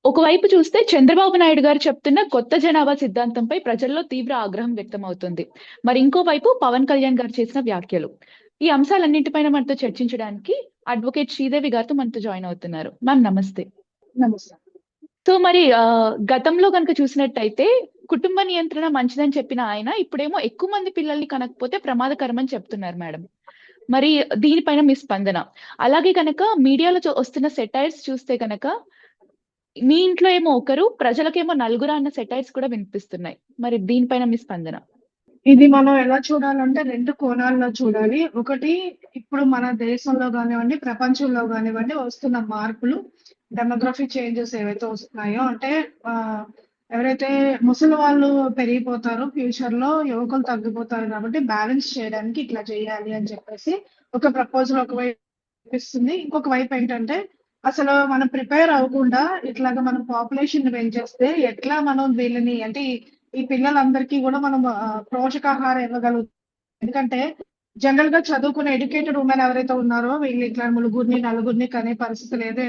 ఒకవైపు చూస్తే చంద్రబాబు నాయుడు గారు చెప్తున్న కొత్త జనాభా సిద్ధాంతంపై ప్రజల్లో తీవ్ర ఆగ్రహం వ్యక్తమవుతుంది. మరి ఇంకోవైపు పవన్ కళ్యాణ్ గారు చేసిన వ్యాఖ్యలు. ఈ అంశాలన్నిటిపైన మనతో చర్చించడానికి అడ్వకేట్ శ్రీదేవి గారితో మనతో జాయిన్ అవుతున్నారు. మ్యామ్ నమస్తే. నమస్తే. సో మరి గతంలో కనుక చూసినట్టయితే కుటుంబ నియంత్రణ మంచిదని చెప్పిన ఆయన ఇప్పుడేమో ఎక్కువ మంది పిల్లల్ని కనకపోతే ప్రమాదకరమని చెప్తున్నారు మేడం. మరి దీనిపైన మీ స్పందన? అలాగే కనుక మీడియాలో వస్తున్న సెటైర్స్ చూస్తే కనుక మీ ఇంట్లో ఏమో ఒకరు, ప్రజలకేమో నలుగురు అన్న సెటైర్స్ కూడా వినిపిస్తున్నాయి. మరి దీనిపైన మీ స్పందన? ఇది మనం ఎలా చూడాలంటే 2 కోణాల్లో చూడాలి. ఒకటి, ఇప్పుడు మన దేశంలో గానివ్వండి, ప్రపంచంలో గానివ్వండి వస్తున్న మార్పులు, డెమోగ్రఫిక్ చేంజెస్ ఏవైతే వస్తున్నాయో అంటే ఎవరైతే ముసలి వాళ్ళు పెరిగిపోతారో ఫ్యూచర్‌లో యువకులు తగ్గిపోతారు కాబట్టి బ్యాలెన్స్ చేయడానికి ఇట్లా చేయాలి అని చెప్పేసి ఒక ప్రపోజల్ ఒకవైపు ఇస్తుంది. ఇంకొక వైపు ఏంటంటే అసలు మనం ప్రిపేర్ అవ్వకుండా ఇట్లాగా మనం పాపులేషన్‌ని పెంచేస్తే ఎట్లా మనం వీళ్ళని అంటే ఈ పిల్లలందరికీ కూడా మనం పోషకాహారం ఇవ్వగలుగుతాం. ఎందుకంటే జనరల్ గా చదువుకున్న ఎడ్యుకేటెడ్ ఉమెన్ ఎవరైతే ఉన్నారో వీళ్ళు ఇట్లా ముగ్గురిని నలుగురిని కనే పరిస్థితి లేదు.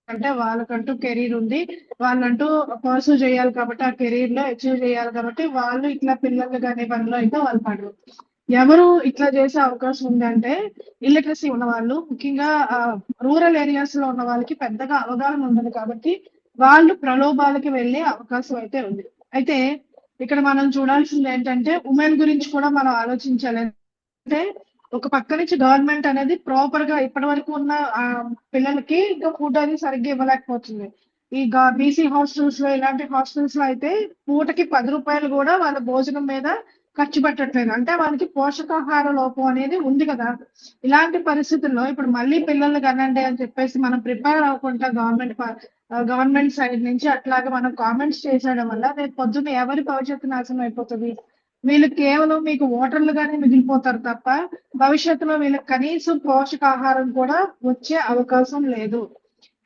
అంటే వాళ్ళకంటూ కెరీర్ ఉంది, వాళ్ళంటూ పర్సూ చేయాలి కాబట్టి ఆ కెరీర్ లో అచీవ్ చేయాలి కాబట్టి వాళ్ళు ఇట్లా పిల్లలు కానీ పనిలో అయితే వాళ్ళు పడరు. ఎవరు ఇట్లా చేసే అవకాశం ఉందంటే ఇల్లిటరసీ ఉన్న వాళ్ళు, ముఖ్యంగా రూరల్ ఏరియాస్ లో ఉన్న వాళ్ళకి పెద్దగా అవగాహన ఉండదు కాబట్టి వాళ్ళు ప్రలోభాలకి వెళ్ళే అవకాశం అయితే ఉంది. అయితే ఇక్కడ మనం చూడాల్సింది ఏంటంటే ఉమెన్ గురించి కూడా మనం ఆలోచించాలి. అంటే ఒక పక్క నుంచి గవర్నమెంట్ అనేది ప్రాపర్ గా ఇప్పటి వరకు ఉన్న పిల్లలకి ఇంకా ఫుడ్ అనేది సరిగ్గా ఇవ్వలేకపోతుంది. ఈ బీసీ హాస్టల్స్ లో ఇలాంటి హాస్టల్స్ లో అయితే పూటకి 10 రూపాయలు కూడా వాళ్ళ భోజనం మీద ఖర్చు పెట్టట్లేదు. అంటే వాళ్ళకి పోషకాహార లోపం అనేది ఉంది కదా. ఇలాంటి పరిస్థితుల్లో ఇప్పుడు మళ్ళీ పిల్లల్ని కనండి అని చెప్పేసి మనం ప్రిపేర్ అవ్వకుండా గవర్నమెంట్ సైడ్ నుంచి అట్లాగా మనం కామెంట్స్ చేసేయడం వల్ల రేపు పొద్దున్న ఎవరి భవిష్యత్తు నాశనం అయిపోతుంది. వీళ్ళు కేవలం మీకు ఓటర్లుగానే మిగిలిపోతారు తప్ప భవిష్యత్తులో వీళ్ళకి కనీసం పోషకాహారం కూడా వచ్చే అవకాశం లేదు.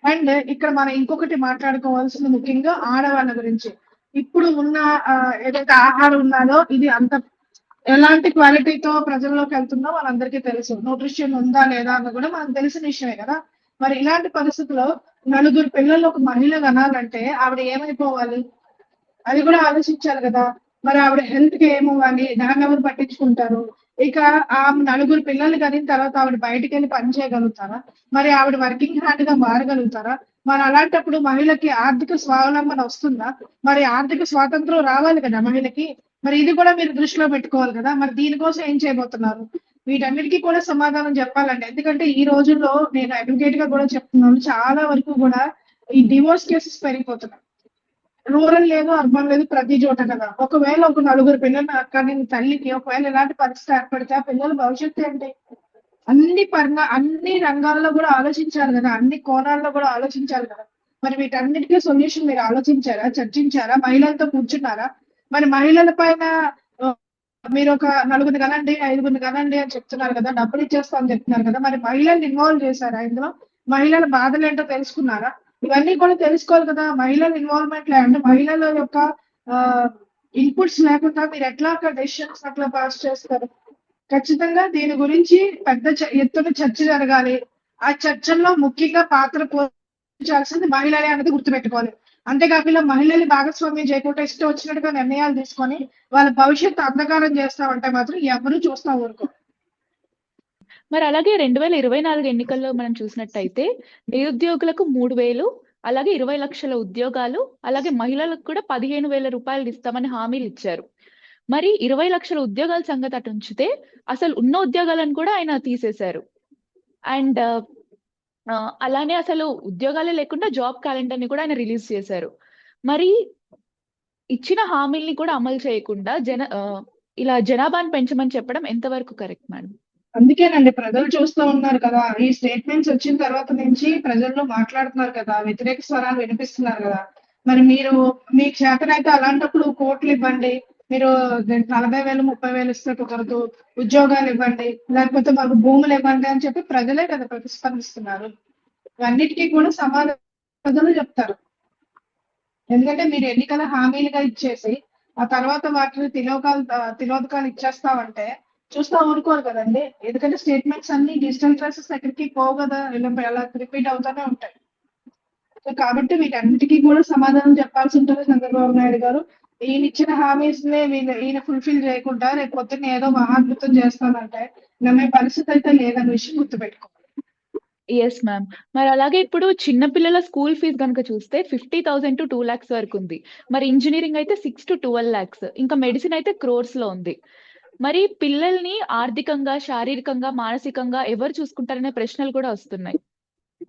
అండ్ ఇక్కడ మనం ఇంకొకటి మాట్లాడుకోవాల్సింది ముఖ్యంగా ఆడవాళ్ళ గురించి. ఇప్పుడు ఉన్న ఏదైతే ఆహారం ఉన్నదో ఇది అంత ఎలాంటి క్వాలిటీతో ప్రజల్లోకి వెళ్తుందో మనందరికీ తెలుసు. న్యూట్రిషన్ ఉందా లేదా అన్న కూడా మనకు తెలిసిన విషయమే కదా. మరి ఇలాంటి పరిస్థితుల్లో నలుగురు పిల్లలు ఒక మహిళ కనాలంటే ఆవిడ ఏమైపోవాలి అది కూడా ఆలోచించాలి కదా. మరి ఆవిడ హెల్త్ కి ఏమవ్వాలి, దాన్ని ఎవరు పట్టించుకుంటారు? ఇక ఆ నలుగురు పిల్లలు కనిన తర్వాత ఆవిడ బయటికి వెళ్ళి పని చేయగలుగుతారా? మరి ఆవిడ వర్కింగ్ హ్యాండ్ గా మారగలుగుతారా? మరి అలాంటప్పుడు మహిళకి ఆర్థిక స్వావలంబన వస్తుందా? మరి ఆర్థిక స్వాతంత్రం రావాలి కదా మహిళకి. మరి ఇది కూడా మీరు దృష్టిలో పెట్టుకోవాలి కదా. మరి దీనికోసం ఏం చేయబోతున్నారు? వీటన్నిటికీ కూడా సమాధానం చెప్పాలండి. ఎందుకంటే ఈ రోజుల్లో నేను అడ్వకేట్ గా కూడా చెప్తున్నాను, చాలా వరకు కూడా ఈ డివోర్స్ కేసెస్ పెరిగిపోతున్నాయి. రూరల్ లేదు, అర్బన్ లేదు, ప్రతి చోట కదా. ఒకవేళ ఒక నలుగురు పిల్లలు అక్కడి తల్లికి ఒకవేళ ఎలాంటి పరిస్థితి ఏర్పడితే ఆ పిల్లల భవిష్యత్తు ఏంటి? అన్ని రంగాల్లో కూడా ఆలోచించాలి కదా, అన్ని కోణాల్లో కూడా ఆలోచించాలి కదా. మరి వీటన్నిటికీ సొల్యూషన్ మీరు ఆలోచించారా, చర్చించారా, మహిళలతో కూర్చున్నారా? మరి మహిళల పైన మీరు ఒక నలుగురిని కనండి, 5గురిని కనండి అని చెప్తున్నారు కదా, డబ్బులు ఇచ్చేస్తా అని చెప్తున్నారు కదా. మరి మహిళల్ని ఇన్వాల్వ్ చేశారా ఇందులో? మహిళల బాధలు ఏంటో తెలుసుకున్నారా? ఇవన్నీ కూడా తెలుసుకోవాలి కదా. మహిళల ఇన్వాల్వ్మెంట్ లేదంటే మహిళల యొక్క ఇన్పుట్స్ లేకుండా మీరు ఎట్లా డెసిషన్స్ అట్లా పాస్ చేస్తారు? ఖచ్చితంగా దీని గురించి పెద్ద ఎత్తున చర్చ జరగాలి. ఆ చర్చల్లో ముఖ్యంగా పాత్ర పోషించాల్సింది మహిళలే అనేది గుర్తుపెట్టుకోవాలి. అంతేకాకుండా మహిళల్ని భాగస్వామ్యం చేయకుండా ఇష్టం వచ్చినట్టుగా నిర్ణయాలు తీసుకొని వాళ్ళ భవిష్యత్తు అంధకారం చేస్తామంటే మాత్రం ఎవరు చూస్తా ఊరుకో. మరి అలాగే 2024 ఎన్నికల్లో మనం చూసినట్టయితే నిరుద్యోగులకు 3,000, అలాగే 20 లక్షల ఉద్యోగాలు, అలాగే మహిళలకు కూడా 15,000 రూపాయలు ఇస్తామని హామీలు ఇచ్చారు. మరి 20 లక్షల ఉద్యోగాల సంగతి అటు ఉంచితే అసలు ఉన్న ఉద్యోగాలను కూడా ఆయన తీసేశారు. అండ్ అలానే అసలు ఉద్యోగాలే లేకుండా జాబ్ క్యాలెండర్ ని కూడా ఆయన రిలీజ్ చేశారు. మరి ఇచ్చిన హామీల్ని కూడా అమలు చేయకుండా ఇలా జనాభాను పెంచమని చెప్పడం ఎంతవరకు కరెక్ట్ మేడం? అందుకేనండి ప్రజలు చూస్తూ ఉన్నారు కదా. ఈ స్టేట్మెంట్స్ వచ్చిన తర్వాత నుంచి ప్రజల్లో మాట్లాడుతున్నారు కదా, వ్యతిరేక స్వరాలు వినిపిస్తున్నారు కదా. మరి మీరు మీకు చేతనైతే అలాంటప్పుడు కోట్లు ఇవ్వండి, మీరు 40,000 30,000 ఇస్తే కుదరదు, ఉద్యోగాలు ఇవ్వండి, లేకపోతే మాకు భూములు ఇవ్వండి అని చెప్పి ప్రజలే కదా ప్రతిస్పందిస్తున్నారు. ఇవన్నిటికీ కూడా సమాధానం ప్రజలు చెప్తారు. ఎందుకంటే మీరు ఎన్నికల హామీలుగా ఇచ్చేసి ఆ తర్వాత వాటిని తిలోదకాలు ఇచ్చేస్తామంటే చూస్తా ఊరుకోరు కదండి. ఎందుకంటే స్టేట్మెంట్స్ అన్ని డిజిటల్ ట్రాసెస్ ఎక్కడికి పోవు కదా, ఇలా రిపీట్ అవుతానే ఉంటాయి. సో కాబట్టి వీటన్నిటికీ కూడా సమాధానం చెప్పాల్సి ఉంటుంది చంద్రబాబు నాయుడు గారు. ఈయన ఇచ్చిన హామీస్ ని ఈయన ఫుల్ఫిల్ చేయకుండా రేపు పొద్దున్న ఏదో మహాద్భుతం చేస్తానంటే నమ్మే పరిస్థితి అయితే లేదన్న విషయం గుర్తుపెట్టుకోవాలి. Yes ma'am. మరి అలాగే ఇప్పుడు చిన్న పిల్లల స్కూల్ ఫీజు గనుక చూస్తే 50,000 to 2 lakhs వరకు ఉంది. మరి ఇంజినీరింగ్ అయితే 6 to 12 lakhs, ఇంకా మెడిసిన్ అయితే క్రోర్స్ లో ఉంది. మరి పిల్లల్ని ఆర్థికంగా, శారీరకంగా, మానసికంగా ఎవరు చూసుకుంటారనే ప్రశ్నలు కూడా వస్తున్నాయి.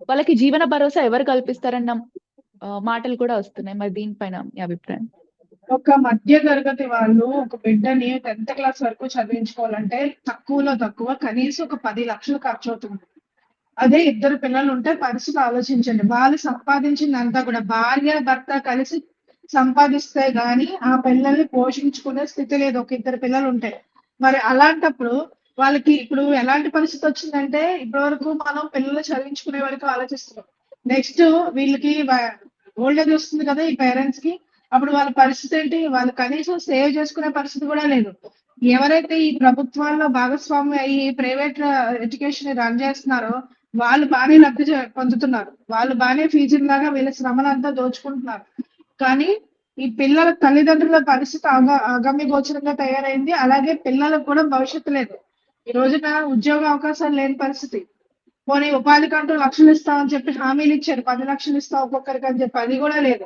వాళ్ళకి జీవన భరోసా ఎవరు కల్పిస్తారన్న మాటలు కూడా వస్తున్నాయి. మరి దీనిపైన మీ అభిప్రాయం? ఒక మధ్య తరగతి వాళ్ళు ఒక బిడ్డని 10th క్లాస్ వరకు చదివించుకోవాలంటే తక్కువలో తక్కువ కనీసం ఒక 10 లక్షలు ఖర్చు అవుతుంది. అదే ఇద్దరు పిల్లలు ఉంటే పరిస్థితి ఆలోచించండి. వాళ్ళు సంపాదించిందంతా కూడా భార్య భర్త కలిసి సంపాదిస్తే గాని ఆ పిల్లల్ని పోషించుకునే స్థితి లేదు ఒక ఇద్దరు పిల్లలు ఉంటే. మరి అలాంటప్పుడు వాళ్ళకి ఇప్పుడు ఎలాంటి పరిస్థితి వచ్చిందంటే ఇప్పటి వరకు మనం పిల్లలు చదివించుకునే వరకు ఆలోచిస్తున్నాం. నెక్స్ట్ వీళ్ళకి ఓల్డ్ ఏజ్ వస్తుంది కదా ఈ పేరెంట్స్ కి. అప్పుడు వాళ్ళ పరిస్థితి ఏంటి? వాళ్ళు కనీసం సేవ్ చేసుకునే పరిస్థితి కూడా లేదు. ఎవరైతే ఈ ప్రభుత్వాల్లో భాగస్వామి అయ్యి ప్రైవేట్ ఎడ్యుకేషన్ రన్ చేస్తున్నారో వాళ్ళు బాగానే లబ్ధి పొందుతున్నారు. వాళ్ళు బాగానే ఫీజులాగా వీళ్ళ శ్రమనంతా దోచుకుంటున్నారు. కానీ ఈ పిల్లల తల్లిదండ్రుల పరిస్థితి అగమ్య గోచరంగా తయారైంది. అలాగే పిల్లలకు కూడా భవిష్యత్తు లేదు. ఈ రోజున ఉద్యోగ అవకాశాలు లేని పరిస్థితి. పోనీ ఉపాధికి అంటూ లక్షలు ఇస్తామని చెప్పి హామీలు ఇచ్చారు. 10 లక్షలు ఇస్తాం ఒక్కొక్కరికి అని చెప్పి అది కూడా లేదు.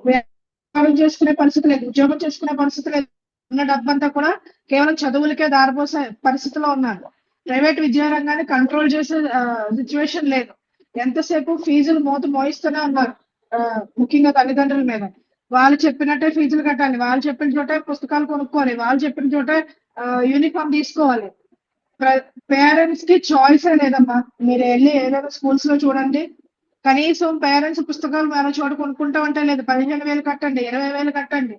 వ్యాపారం చేసుకునే పరిస్థితి లేదు, ఉద్యోగం చేసుకునే పరిస్థితి లేదు. ఉన్న డబ్బంతా కూడా కేవలం చదువులకే దారిపోసే పరిస్థితిలో ఉన్నారు. ప్రైవేట్ విద్యారంగాన్ని కంట్రోల్ చేసే సిచ్యువేషన్ లేదు. ఎంతసేపు ఫీజులు మోయిస్తూనే ఉన్నారు. ముఖ్యంగా తల్లిదండ్రుల మీద వాళ్ళు చెప్పినట్టే ఫీజులు కట్టాలి, వాళ్ళు చెప్పిన చోటే పుస్తకాలు కొనుక్కోవాలి, వాళ్ళు చెప్పిన చోటే యూనిఫామ్ తీసుకోవాలి. పేరెంట్స్ కి చాయిస్ లేదమ్మా. మీరు వెళ్ళి ఏదైనా స్కూల్స్ లో చూడండి, కనీసం పేరెంట్స్ పుస్తకాలు మరో చోట కొనుక్కుంటామంటే లేదు. 15,000 కట్టండి, 20,000 కట్టండి.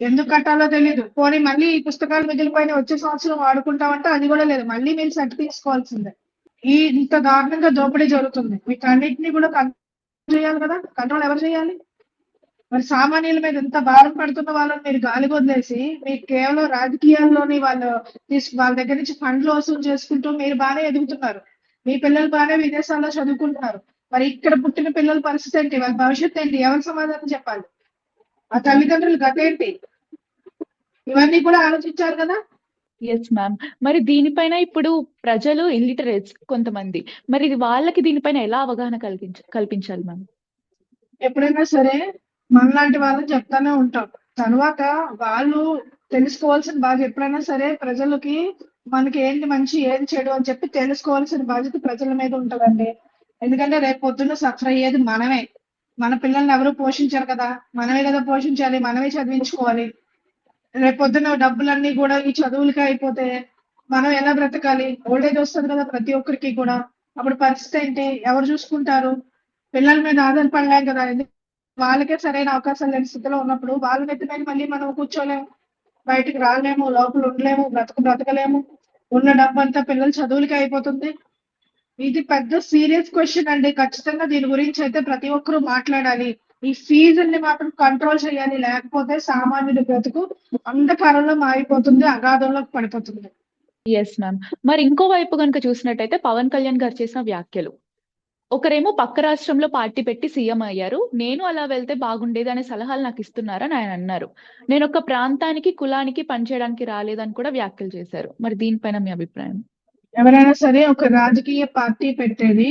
ఎందుకు కట్టాలో తెలియదు. పోనీ మళ్ళీ ఈ పుస్తకాలు మిగిలిపోయిన వచ్చే సంవత్సరం వాడుకుంటామంటే అది కూడా లేదు. మళ్ళీ మీరు సెట్ తీసుకోవాల్సిందే. ఇంత దారుణంగా దోపిడీ జరుగుతుంది. వీటన్నిటిని కూడా కంట్రోల్ చేయాలి కదా. కంట్రోల్ ఎవరు చేయాలి? మరి సామాన్యుల మీద ఎంత భారం పడుతున్న వాళ్ళని మీరు గాలికి వదిలేసి మీకు కేవలం రాజకీయాల్లోని వాళ్ళ దగ్గర నుంచి ఫండ్లు వసూలు చేసుకుంటూ మీరు బాగానే ఎదుగుతున్నారు. మీ పిల్లలు బాగానే విదేశాల్లో చదువుకుంటున్నారు. మరి ఇక్కడ పుట్టిన పిల్లల పరిస్థితి ఏంటి? వాళ్ళ భవిష్యత్తు ఏంటి? ఎవరు సమాధానం చెప్పాలి? ఆ తల్లిదండ్రులు గతేంటి? ఇవన్నీ కూడా ఆలోచించారు కదా. Yes ma'am. మరి దీనిపైన ఇప్పుడు ప్రజలు ఇల్లిటరేట్స్ కొంతమంది, మరి ఇది వాళ్ళకి దీనిపైన ఎలా అవగాహన కల్పించాలి మ్యామ్? ఎప్పుడైనా సరే మనలాంటి వాళ్ళని చెప్తానే ఉంటాం. తర్వాత వాళ్ళు తెలుసుకోవాల్సిన బాధ్యత ఎప్పుడైనా సరే ప్రజలకి మనకి ఏంటి మంచి ఏం చెడు అని చెప్పి తెలుసుకోవాల్సిన బాధ్యత ప్రజల మీద ఉంటదండి. ఎందుకంటే రేపు పొద్దున్న సఫర్ అయ్యేది మనమే. మన పిల్లల్ని ఎవరు పోషించారు కదా, మనమే కదా పోషించాలి, మనమే చదివించుకోవాలి. రేపు పొద్దున్న డబ్బులన్నీ కూడా ఈ చదువులకి అయిపోతే మనం ఎలా బ్రతకాలి? ఓల్డేజ్ వస్తుంది కదా ప్రతి ఒక్కరికి కూడా. అప్పుడు పరిస్థితి ఏంటి? ఎవరు చూసుకుంటారు? పిల్లల మీద ఆధారపడలేం కదా. వాళ్ళకే సరైన అవకాశాలు లేని స్థితిలో ఉన్నప్పుడు వాళ్ళ నెత్తి మీద మళ్ళీ మనం కూర్చోలేము, బయటికి రాలేము, లోపల ఉండలేము, బ్రతకలేము. ఉన్న డబ్బంతా పిల్లల చదువులకి అయిపోతుంది. ఇది పెద్ద సీరియస్ క్వశ్చన్ అండి. ఖచ్చితంగా దీని గురించి అయితే ప్రతి ఒక్కరూ మాట్లాడాలి. ఈ ఫీజుల్ని మాత్రం కంట్రోల్ చేయాలి. లేకపోతే సామాన్యుడి బ్రతుకు అంధకారంలో మారిపోతుంది, అగాధంలోకి పడిపోతుంది. Yes ma'am. మరి ఇంకో వైపు కనుక చూసినట్టయితే పవన్ కళ్యాణ్ గారు చేసిన వ్యాఖ్యలు, ఒకరేమో పక్క రాష్ట్రంలో పార్టీ పెట్టి సీఎం అయ్యారు, నేను అలా వెళ్తే బాగుండేది అనే సలహాలు నాకు ఇస్తున్నారని ఆయన అన్నారు. నేను ఒక ప్రాంతానికి కులానికి పనిచేయడానికి రాలేదని కూడా వ్యాఖ్యలు చేశారు. మరి దీనిపైన మీ అభిప్రాయం? ఎవరైనా సరే ఒక రాజకీయ పార్టీ పెట్టేది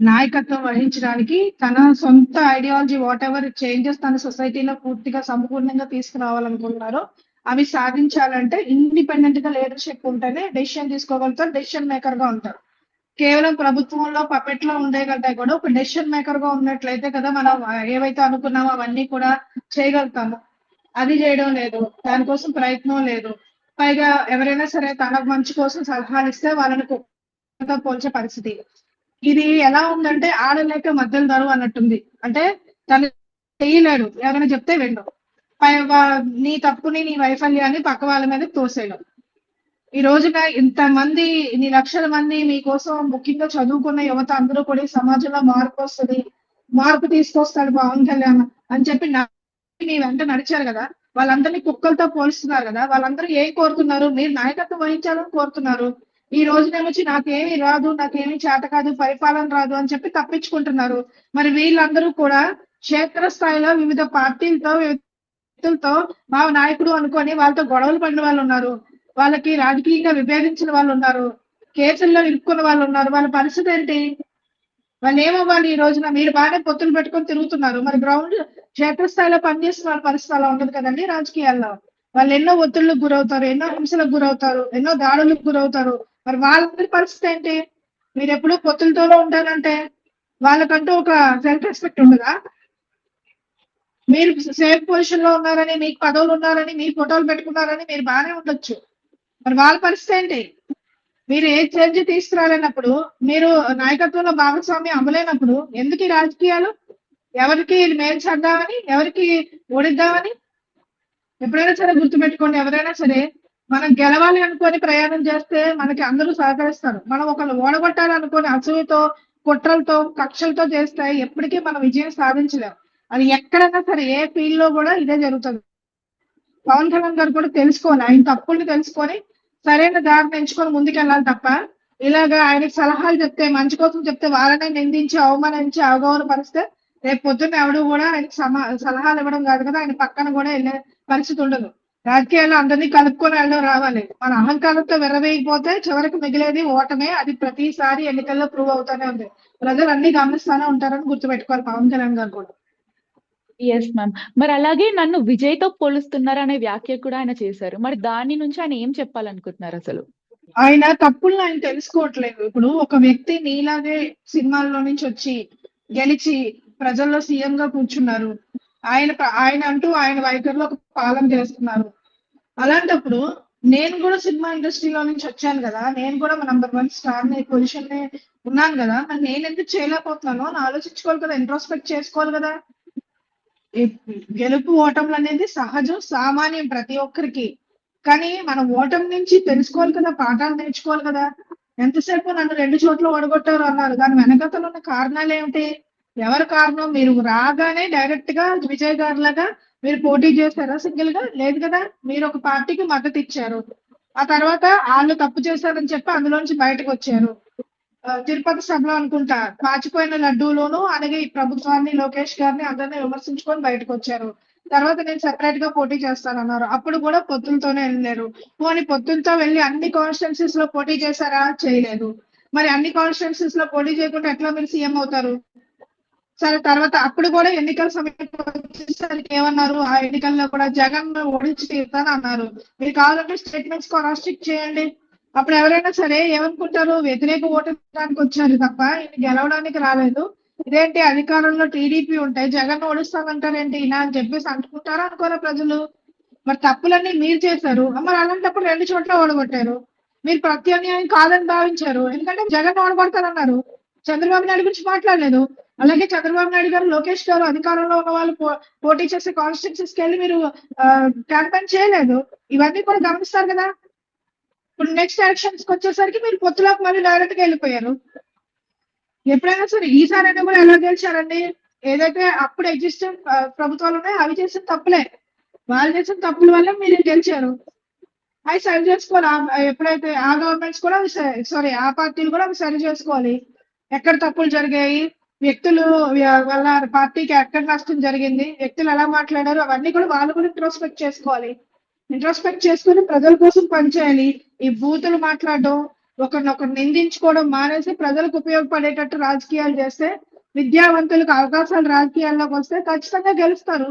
నాయకత్వం వహించడానికి తన సొంత ఐడియాలజీ వాట్ ఎవర్ చేంజెస్ తన సొసైటీలో పూర్తిగా సంపూర్ణంగా తీసుకురావాలనుకుంటున్నారో అవి సాధించాలంటే ఇండిపెండెంట్ గా లీడర్షిప్ ఉంటేనే డెసిషన్ తీసుకోగలుగుతారు, డెసిషన్ మేకర్ గా ఉంటారు. కేవలం ప్రభుత్వంలో పపెట్లో ఉండే కంటే కూడా ఒక డెసిషన్ మేకర్ గా ఉన్నట్లయితే కదా మనం ఏవైతే అనుకున్నామో అవన్నీ కూడా చేయగలుగుతాము. అది చేయడం లేదు, దానికోసం ప్రయత్నం లేదు. పైగా ఎవరైనా సరే తన మంచి కోసం సలహాలు ఇస్తే వాళ్ళని కుక్కతో పోల్చే పరిస్థితి. ఇది ఎలా ఉందంటే ఆడలేక మధ్యలో దరువు అన్నట్టుంది. అంటే తను చేయలేడు, ఎవరైనా చెప్తే వినడు. నీ తప్పుని నీ వైఫల్యాన్ని పక్క వాళ్ళ మీద తోసేయడం. ఈ రోజున ఇంతమంది ఇన్ని లక్షల మంది మీకోసం ముఖ్యంగా చదువుకున్న యువత అందరూ కూడా ఈ సమాజంలో మార్పు వస్తుంది, మార్పు తీసుకొస్తాడు పవన్ కళ్యాణ్ అని చెప్పి మీ వెంట నడిచారు కదా. వాళ్ళందరినీ కుక్కలతో పోలుస్తున్నారు కదా. వాళ్ళందరూ ఏం కోరుతున్నారు? మీరు నాయకత్వం వహించాలని కోరుతున్నారు. ఈ రోజునేమొచ్చి నాకేమీ రాదు, నాకేమీ చేత కాదు, పరిపాలన రాదు అని చెప్పి తప్పించుకుంటున్నారు. మరి వీళ్ళందరూ కూడా క్షేత్రస్థాయిలో వివిధ పార్టీలతో, వ్యక్తులతో మా నాయకుడు అనుకొని వాళ్ళతో గొడవలు పడిన వాళ్ళు ఉన్నారు. వాళ్ళకి రాజకీయంగా విభేదించిన వాళ్ళు ఉన్నారు. కేసుల్లో ఇరుక్కున్న వాళ్ళు ఉన్నారు. వాళ్ళ పరిస్థితి ఏంటి? వాళ్ళు ఏమవ్వాలి ఈ రోజున? మీరు బాగానే పొత్తులు పెట్టుకొని తిరుగుతున్నారు. మరి గ్రౌండ్ క్షేత్రస్థాయిలో పనిచేసిన వాళ్ళ పరిస్థితి అలా ఉండదు కదండి రాజకీయాల్లో. వాళ్ళు ఎన్నో ఒత్తిళ్లకు గురవుతారు, ఎన్నో హింసలకు గురవుతారు, ఎన్నో దాడులకు గురవుతారు. మరి వాళ్ళందరి పరిస్థితి ఏంటి? మీరు ఎప్పుడు పొత్తులతోనే ఉంటారంటే వాళ్ళకంటూ ఒక సెల్ఫ్ రెస్పెక్ట్ ఉండదా? మీరు సేఫ్ పొజిషన్ లో ఉన్నారని, మీకు పదవులు ఉన్నారని, మీ ఫోటోలు పెట్టుకున్నారని మీరు బాగానే ఉండొచ్చు. మరి వాళ్ళ పరిస్థితి ఏంటి? మీరు ఏ చేంజ్ తీసుకురాలేనప్పుడు, మీరు నాయకత్వంలో భాగస్వామ్యం అవ్వలేనప్పుడు ఎందుకు ఈ రాజకీయాలు? ఎవరికి మేలు చేద్దామని, ఎవరికి ఓడిద్దామని? ఎప్పుడైనా సరే గుర్తుపెట్టుకోండి, ఎవరైనా సరే మనం గెలవాలి అనుకొని ప్రయాణం చేస్తే మనకి అందరూ సహకరిస్తారు. మనం ఒకళ్ళు ఓడగొట్టాలి అనుకొని అసూయతో, కుట్రలతో, కక్షలతో చేస్తే ఎప్పటికీ మనం విజయం సాధించలేం. అది ఎక్కడైనా సరే ఏ ఫీల్డ్ లో కూడా ఇదే జరుగుతుంది. పవన్ కళ్యాణ్ గారు కూడా తెలుసుకోవాలి, ఆయన తప్పుల్ని తెలుసుకొని సరైన దారిని ఎంచుకొని ముందుకెళ్ళాలి తప్ప ఇలాగా ఆయనకి సలహాలు చెప్తే, మంచి కోసం చెప్తే వాళ్ళనే నిందించి, అవమానించి, అవగౌరవపరిస్తే రేపు పొద్దున్న ఎవడు కూడా ఆయనకి సలహాలు ఇవ్వడం కాదు కదా, ఆయన పక్కన కూడా వెళ్ళే పరిస్థితి ఉండదు. రాజకీయాల్లో అందరినీ కలుపుకొని వెళ్ళడం రావాలి. మన అహంకారంతో విర్రవేయకపోతే చివరికి మిగిలేది ఓటమే. అది ప్రతిసారి ఎన్నికల్లో ప్రూవ్ అవుతానే ఉంది. ప్రజలు అన్ని గమనిస్తానే ఉంటారని గుర్తుపెట్టుకోవాలి పవన్ కళ్యాణ్ గారు కూడా. Yes ma'am. మరి అలాగే నన్ను విజయ్‌తో పోలుస్తున్నారనే వ్యాఖ్య కూడా ఆయన చేశారు. మరి దాని నుంచి ఆయన ఏం చెప్పాలనుకుంటున్నారు అసలు? ఆయన తప్పులను ఆయన తెలుసుకోవట్లేదు. ఇప్పుడు ఒక వ్యక్తి నీలాగే సినిమాల్లో నుంచి వచ్చి గెలిచి ప్రజల్లో సీఎం గా కూర్చున్నారు. ఆయన అంటూ ఆయన వైఖరిలో ఒక పాలన చేస్తున్నారు. అలాంటప్పుడు నేను కూడా సినిమా ఇండస్ట్రీలో నుంచి వచ్చాను కదా, నేను కూడా నంబర్ 1 స్టార్ పొజిషన్ ఉన్నాను కదా, మరి నేను ఎందుకు చేయలేకపోతున్నానో అని ఆలోచించుకోవాలి కదా, ఇంట్రోస్పెక్ట్ చేసుకోవాలి కదా. ఈ గెలుపు ఓటములు అనేది సహజం, సామాన్యం ప్రతి ఒక్కరికి. కానీ మనం ఓటమి నుంచి తెలుసుకోవాలి కదా, పాఠాలు నేర్చుకోవాలి కదా. ఎంతసేపు నన్ను 2 చోట్ల ఓడగొట్టారు అన్నారు, దాని వెనకతలు ఉన్న కారణాలు ఏమిటి? ఎవరు కారణం? మీరు రాగానే డైరెక్ట్ గా విజయ్ గారి లాగా మీరు పోటీ చేశారా సింగిల్ గా? లేదు కదా. మీరు ఒక పార్టీకి మద్దతు ఇచ్చారు, ఆ తర్వాత వాళ్ళు తప్పు చేశారని చెప్పి అందులోంచి బయటకు వచ్చారు. తిరుపతి సభలో అనుకుంటా పాచిపోయిన లడ్డూలోను అలాగే ఈ ప్రభుత్వాన్ని, లోకేష్ గారిని అందరినీ విమర్శించుకొని బయటకు వచ్చారు. తర్వాత నేను సెపరేట్ గా పోటీ చేస్తానన్నారు. అప్పుడు కూడా పొత్తులతోనే వెళ్ళారు. పోనీ పొత్తులతో వెళ్ళి అన్ని కాన్స్టిట్యున్సీస్ లో పోటీ చేశారా? చేయలేదు. మరి అన్ని కాన్స్టిట్యున్సీస్ లో పోటీ చేయకుండా ఎట్లా మీరు సీఎం అవుతారు? సరే, తర్వాత అప్పుడు కూడా ఎన్నికల సమయం వచ్చేసరికి ఏమన్నారు? ఆ ఎన్నికల్లో కూడా జగన్ ఓడించి తీరుతాను అన్నారు. మీరు కావాలంటే స్టేట్మెంట్స్ రాస్ట్రిక్ట్ చేయండి. అప్పుడు ఎవరైనా సరే ఏమనుకుంటారు? వ్యతిరేక ఓటడానికి వచ్చారు తప్ప ఈయన గెలవడానికి రాలేదు. ఇదేంటి అధికారంలో టీడీపీ ఉంటాయి, జగన్ ఓడిస్తానంటారేంటి ఈయన అని చెప్పేసి అనుకుంటారా అనుకోరా ప్రజలు? మరి తప్పులన్నీ మీరు చేశారు. మరి అలాంటప్పుడు 2 చోట్ల ఓడగొట్టారు. మీరు ప్రత్యామ్నాయం కాదని భావించారు, ఎందుకంటే జగన్ ఓడగొడతారన్నారు. చంద్రబాబు నాయుడు గురించి మాట్లాడలేదు. అలాగే చంద్రబాబు నాయుడు గారు, లోకేష్ గారు అధికారంలో ఉన్న వాళ్ళు పోటీ చేసే కాన్స్టిట్యున్సీస్కి వెళ్ళి మీరు క్యాంపెయిన్ చేయలేదు. ఇవన్నీ కూడా గమనిస్తారు కదా. ఇప్పుడు నెక్స్ట్ ఎలక్షన్స్ కి వచ్చేసరికి మీరు పొత్తులోకి మళ్ళీ డైరెక్ట్ గా వెళ్ళిపోయారు. ఎప్పుడైనా సరే ఈసారైనా కూడా ఎలా గెలిచారండి? ఏదైతే అప్పుడు ఎగ్జిస్టెంట్ ప్రభుత్వాలు ఉన్నాయో అవి చేసిన తప్పులే, వాళ్ళు చేసిన తప్పుల వల్ల మీరు గెలిచారు. అవి సరి చేసుకోవాలి. ఎప్పుడైతే ఆ గవర్నమెంట్స్ కూడా సారీ ఆ పార్టీలు కూడా అవి సరి చేసుకోవాలి. ఎక్కడ తప్పులు జరిగాయి, వ్యక్తులు వాళ్ళ పార్టీకి ఎక్కడ నష్టం జరిగింది, వ్యక్తులు ఎలా మాట్లాడారు, అవన్నీ కూడా వాళ్ళు కూడా ఇంట్రోస్పెక్ట్ చేసుకోవాలి. ఇంట్రోస్పెక్ట్ చేసుకుని ప్రజల కోసం పనిచేయాలి. ఈ బూతులు మాట్లాడడం, ఒకరినొకరు నిందించుకోవడం మానేసి ప్రజలకు ఉపయోగపడేటట్టు రాజకీయాలు చేస్తే, విద్యావంతులకు అవకాశాలు రాజకీయాల్లోకి వస్తే ఖచ్చితంగా గెలుస్తారు.